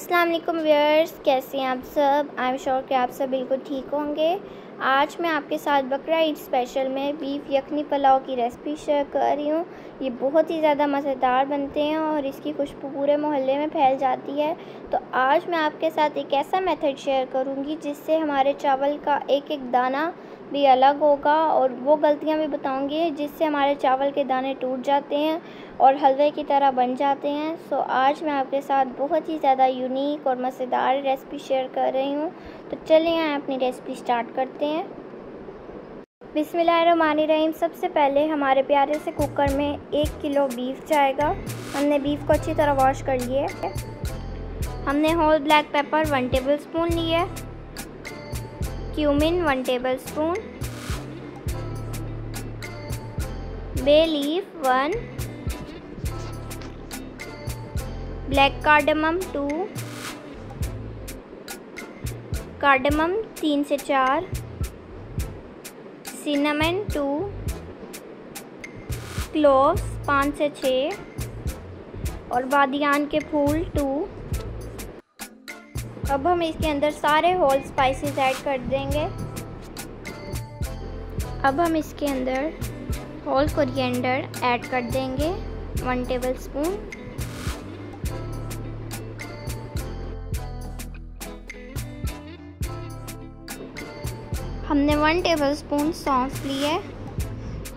अस्सलाम वालेकुम व्यूअर्स, कैसे हैं आप सब। आई एम श्योर कि आप सब बिल्कुल ठीक होंगे। आज मैं आपके साथ बकरा ईद स्पेशल में बीफ यखनी पुलाव की रेसिपी शेयर कर रही हूँ। ये बहुत ही ज़्यादा मज़ेदार बनते हैं और इसकी खुशबू पूरे मोहल्ले में फैल जाती है। तो आज मैं आपके साथ एक ऐसा मेथड शेयर करूँगी जिससे हमारे चावल का एक एक दाना भी अलग होगा, और वो गलतियाँ भी बताऊँगी जिससे हमारे चावल के दाने टूट जाते हैं और हलवे की तरह बन जाते हैं। सो आज मैं आपके साथ बहुत ही ज़्यादा यूनिक और मज़ेदार रेसिपी शेयर कर रही हूँ। तो चलिए अपनी रेसिपी स्टार्ट करते हैं। बिस्मिल्लाहिर्रहमानिर्रहीम। सबसे पहले हमारे प्यारे से कुकर में 1 किलो बीफ जाएगा। हमने बीफ को अच्छी तरह वॉश कर लिए। हमने whole black pepper 1 tablespoon लिए, cumin 1 tablespoon, bay leaf 1, black cardamom 2, cardamom 3 से 4, सिनेमन 2, क्लोव्स 5 से 6 और बादियान के फूल 2। अब हम इसके अंदर सारे होल स्पाइसेस ऐड कर देंगे। अब हम इसके अंदर होल कोरिएंडर ऐड कर देंगे 1 टेबल स्पून, हमने 1 टेबल स्पून सौंफ ली है।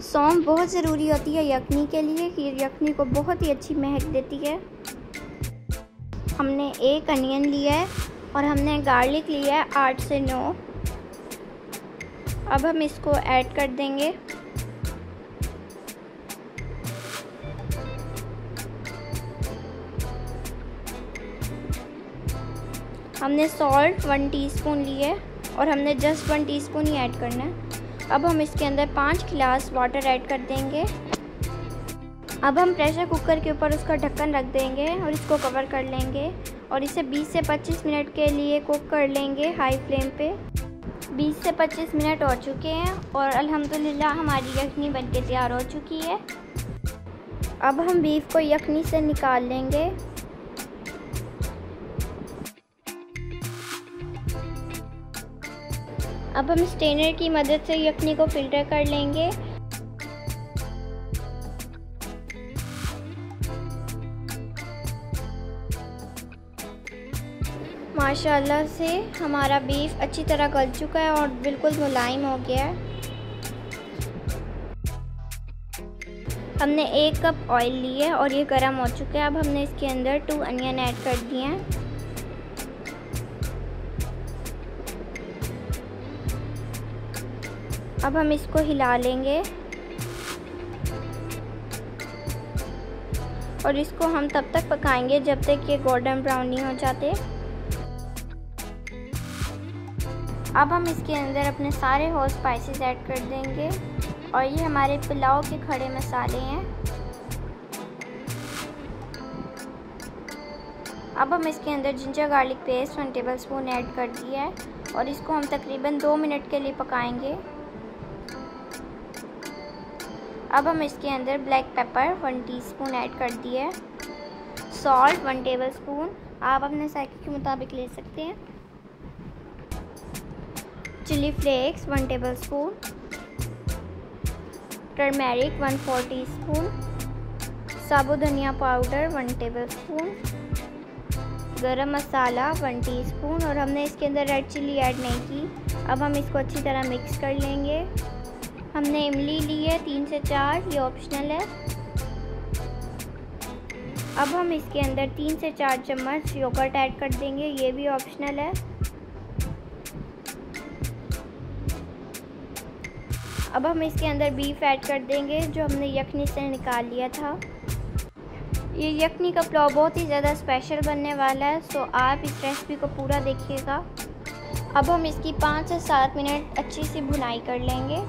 सौंफ बहुत ज़रूरी होती है यखनी के लिए, कि यखनी को बहुत ही अच्छी महक देती है। हमने 1 अनियन लिया है और हमने गार्लिक लिया है 8 से 9। अब हम इसको ऐड कर देंगे। हमने सॉल्ट 1 टीस्पून लिए और हमने जस्ट 1 टीस्पून ही ऐड करना है। अब हम इसके अंदर 5 गिलास वाटर ऐड कर देंगे। अब हम प्रेशर कुकर के ऊपर उसका ढक्कन रख देंगे और इसको कवर कर लेंगे और इसे 20 से 25 मिनट के लिए कुक कर लेंगे हाई फ्लेम पे। 20 से 25 मिनट हो चुके हैं और अल्हम्दुलिल्लाह हमारी यखनी बनके तैयार हो चुकी है। अब हम बीफ को यखनी से निकाल लेंगे। अब हम स्ट्रेनर की मदद से यखनी को फिल्टर कर लेंगे। माशाल्लाह से हमारा बीफ अच्छी तरह गल चुका है और बिल्कुल मुलायम हो गया है। हमने 1 कप ऑयल लिया है और ये गर्म हो चुका है। अब हमने इसके अंदर 2 अनियन ऐड कर दिए हैं। अब हम इसको हिला लेंगे और इसको हम तब तक पकाएंगे जब तक ये गोल्डन ब्राउन नहीं हो जाते। अब हम इसके अंदर अपने सारे होल स्पाइसेस ऐड कर देंगे और ये हमारे पुलाव के खड़े मसाले हैं। अब हम इसके अंदर ginger garlic paste 1 table spoon add कर दिया है और इसको हम तकरीबन 2 मिनट के लिए पकाएंगे। अब हम इसके अंदर ब्लैक पेपर 1 टीस्पून ऐड कर दिया है, सॉल्ट 1 टेबल स्पून, आप अपने जायके के मुताबिक ले सकते हैं, chilli flakes 1 tablespoon, turmeric 1/4 teaspoon, साबुत धनिया पाउडर 1 टेबल स्पून, गरम मसाला 1 टीस्पून और हमने इसके अंदर रेड चिली ऐड नहीं की। अब हम इसको अच्छी तरह मिक्स कर लेंगे। हमने इमली ली है 3 से 4, ये ऑप्शनल है। अब हम इसके अंदर 3 से 4 चम्मच योगर्ट ऐड कर देंगे, ये भी ऑप्शनल है। अब हम इसके अंदर बीफ ऐड कर देंगे जो हमने यखनी से निकाल लिया था। ये यखनी का पुलाव बहुत ही ज़्यादा स्पेशल बनने वाला है, सो आप इस रेसिपी को पूरा देखिएगा। अब हम इसकी 5 से 7 मिनट अच्छी सी भुनाई कर लेंगे।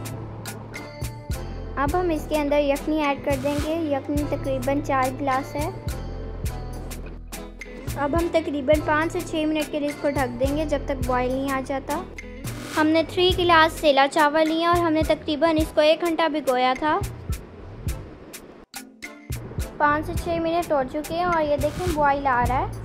अब हम इसके अंदर यखनी ऐड कर देंगे। यखनी तकरीबन 4 गिलास है। अब हम तकरीबन 5 से 6 मिनट के लिए इसको ढक देंगे जब तक बॉयल नहीं आ जाता। हमने 3 गिलास सेला चावल लिए और हमने तकरीबन इसको 1 घंटा भिगोया था। 5 से 6 मिनट हो चुके हैं और ये देखें बॉयल आ रहा है।